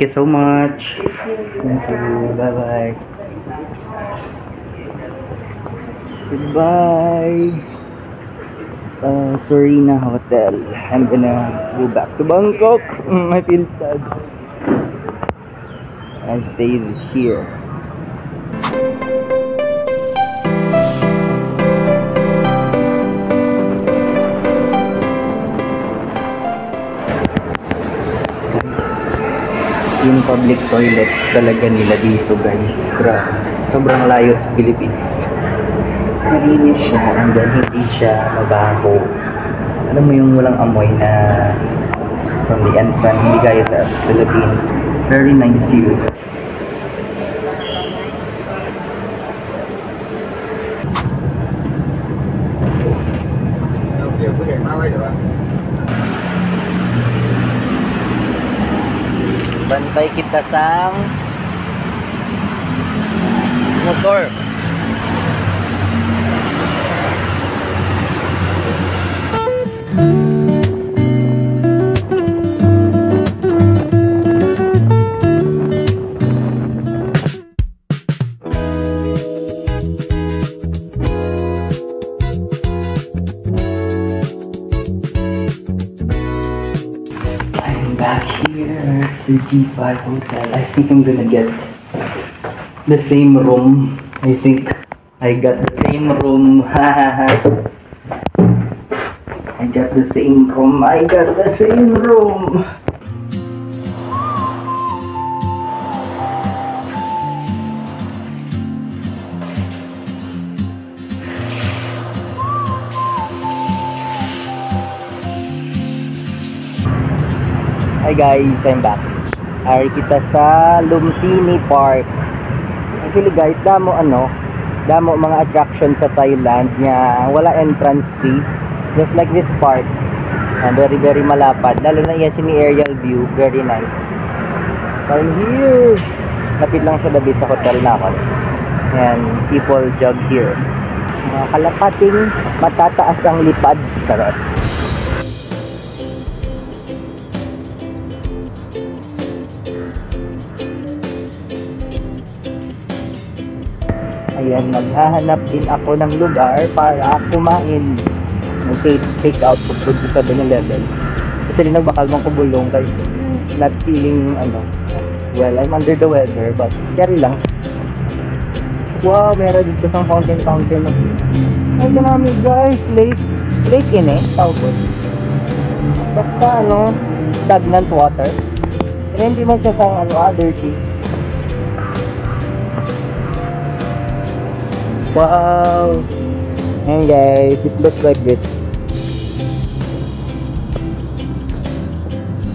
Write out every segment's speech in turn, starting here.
you so much. Thank you. Bye-bye. Goodbye. Serena Hotel. I'm gonna go back to Bangkok. I feel sad. I stayed here. Yung public toilets talaga nila dito, guys. Grabe. Sobrang layo sa Philippines. Malinis siya, and then hindi siya mabaho. Alam mo yung walang amoy na from the entrance, hindi gaya sa Philippines. Very nice view. Bantay kita sang motor. Back here to G5 Hotel. I think I'm gonna get the same room. I think I got the same room. I got the same room. I got the same room. Hi guys, I'm back. Ari kita sa Lumpini Park. Actually guys, damo mga attraction sa Thailand nga wala entrance fee. Just like this park. Very very malapad. Lalo na yan may aerial view, very nice. I'm here. Lapit lang sa dabi sa hotel na ako. And people jog here. Mga kalapating matataas ang lipad. Sarap. Ayan, maghahanap din ako ng lugar para kumain. Take out po food sa 7-Eleven. Kasi rin nagbakal mong kubulong guys. Not feeling, well, I'm under the weather, but carry lang. Wow, meron dito sa fountain. Ay, marami guys, lake ini, tawag ko. Basta, stagnant water. Pero hindi man siya sa, dirty. Wow! And guys, it looks like this.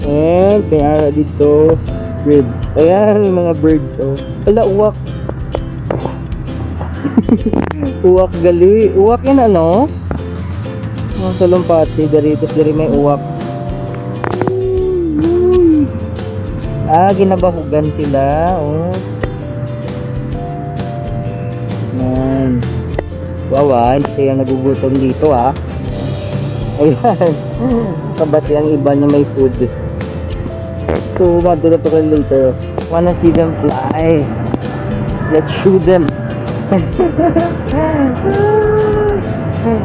And kaya dito birds. Ayan, mga birds. Oh. Wala, uwak. Uwak gali. Uwak yan sa lumpati. Daritos dari may uwak. Ginabahugan sila. Oh. Ayan. Wow, hindi siya nagugutom dito Ayan. Kabati ang iba na may food. So, madulot ako later. Wanna see them fly. Let's shoot them.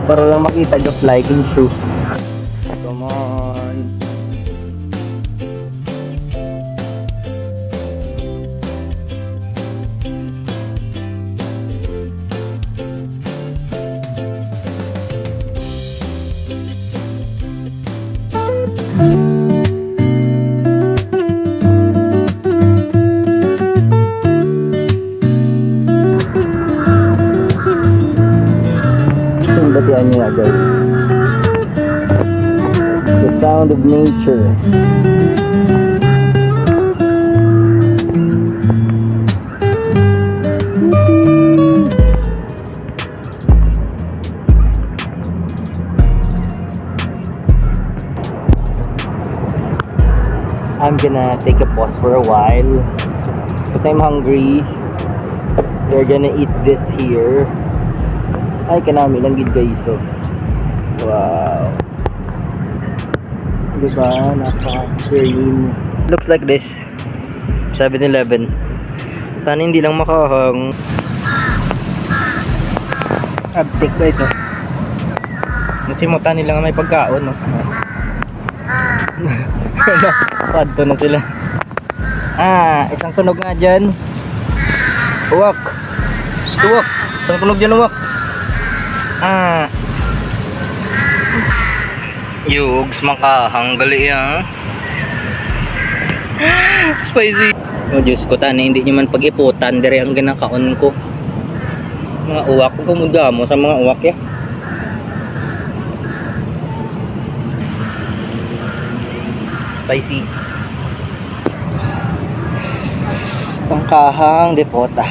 Para lang makita yung flying shoe. Come on. Batian niya guys. The sound of nature. I'm gonna take a pause for a while because I'm hungry. We're gonna eat this here. Ay, kanami lang gid guys. So, wow. Diba? Napaka-green. Looks like this. 7-Eleven. Sana hindi lang makahang. Abtik guys, oh. Nasimutan nila nga may pagkaon, no? Padto na sila. Isang tunog nga dyan. Uwak. Uwak. Isang tunog dyan, uwak. Yugs, makahang gali yan. Spicy. Oh Diyos ko, tani, hindi nyo man pag-iputan. Dire ang ginakaon ko. Mga uwak. Huwag kumuda mo sa mga uwak ya. Spicy. Pangkahang depota.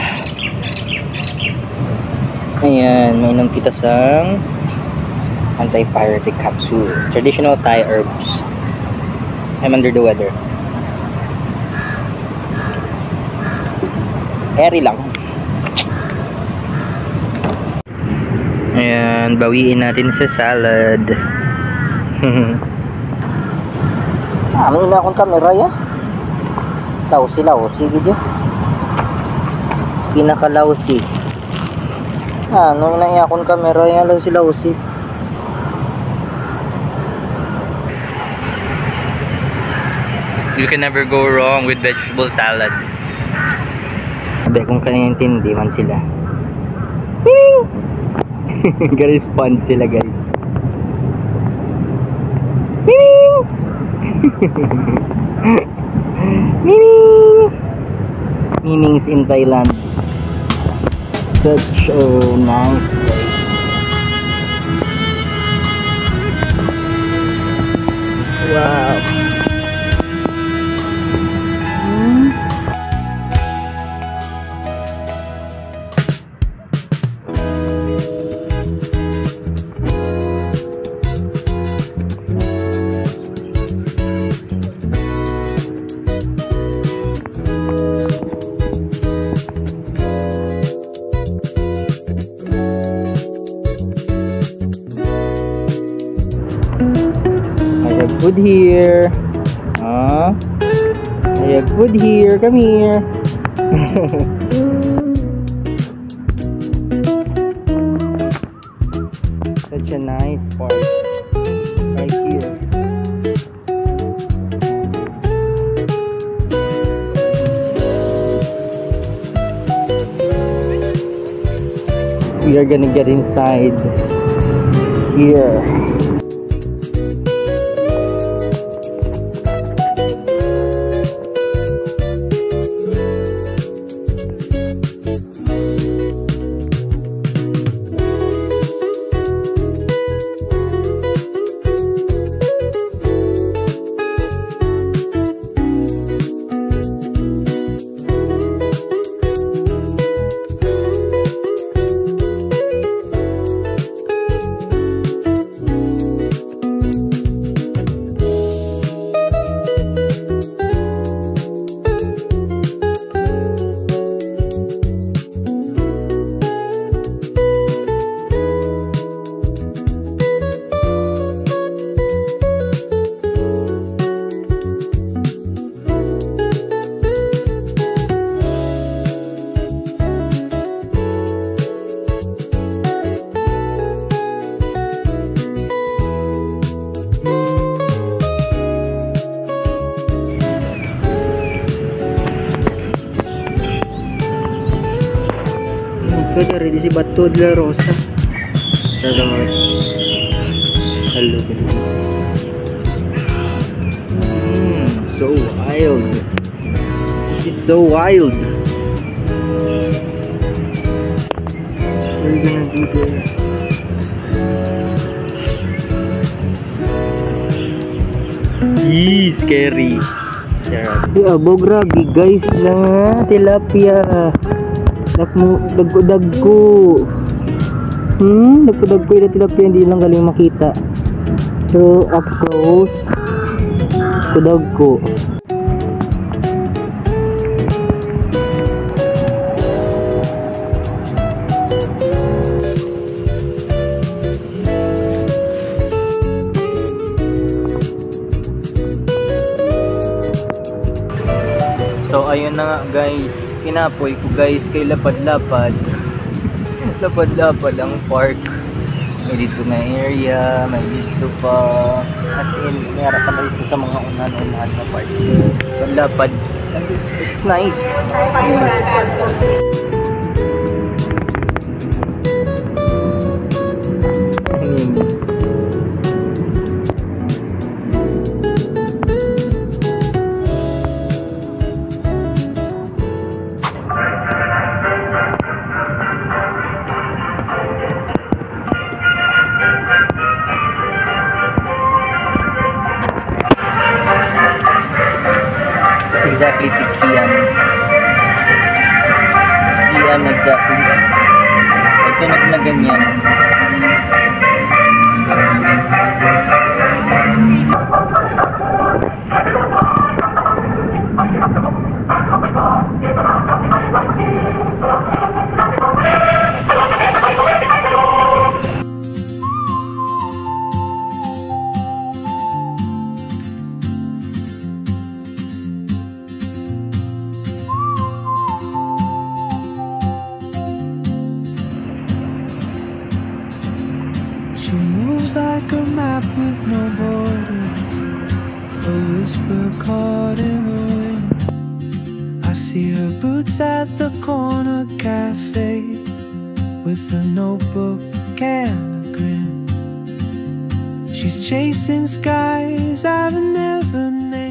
Ayan, mainom kita sang antipyretic capsule. Traditional Thai herbs. I'm under the weather. Airy lang. Ayan, bawiin natin sa salad. May ina akong kamera ya. Lausi gitu. Pinakalausi. Nung ina akong kamera ya, lausi. You can never go wrong with vegetable salad. Sabi kung kanintindi man sila. Ga-respond sila guys. Meanings in Thailand. Such a nice place. Wow. I have food here. I have food here. Come here. Such a nice park right here. We are gonna get inside here. Ito dari si Batu de la Rosa. Hello. So wild. This is so wild. What are you gonna do there? Scary. Abo grabe guys na tilapia. Dagko. Dagko yung tilapia, hindi lang galing makita. So up close, dagko. So ayun na nga guys, kinapoy ko guys kay lapad-lapad. Lapad-lapad ang park. May dito na area, may dito pa. As in, meron pa dito sa mga unahan-unahan na park. Lapad. It's nice. It's exactly 6 p.m. 6 p.m. exactly. Ito na ganyan. She moves like a map with no borders, a whisper caught in the wind. I see her boots at the corner cafe, with a notebook and a grin. She's chasing skies I've never named.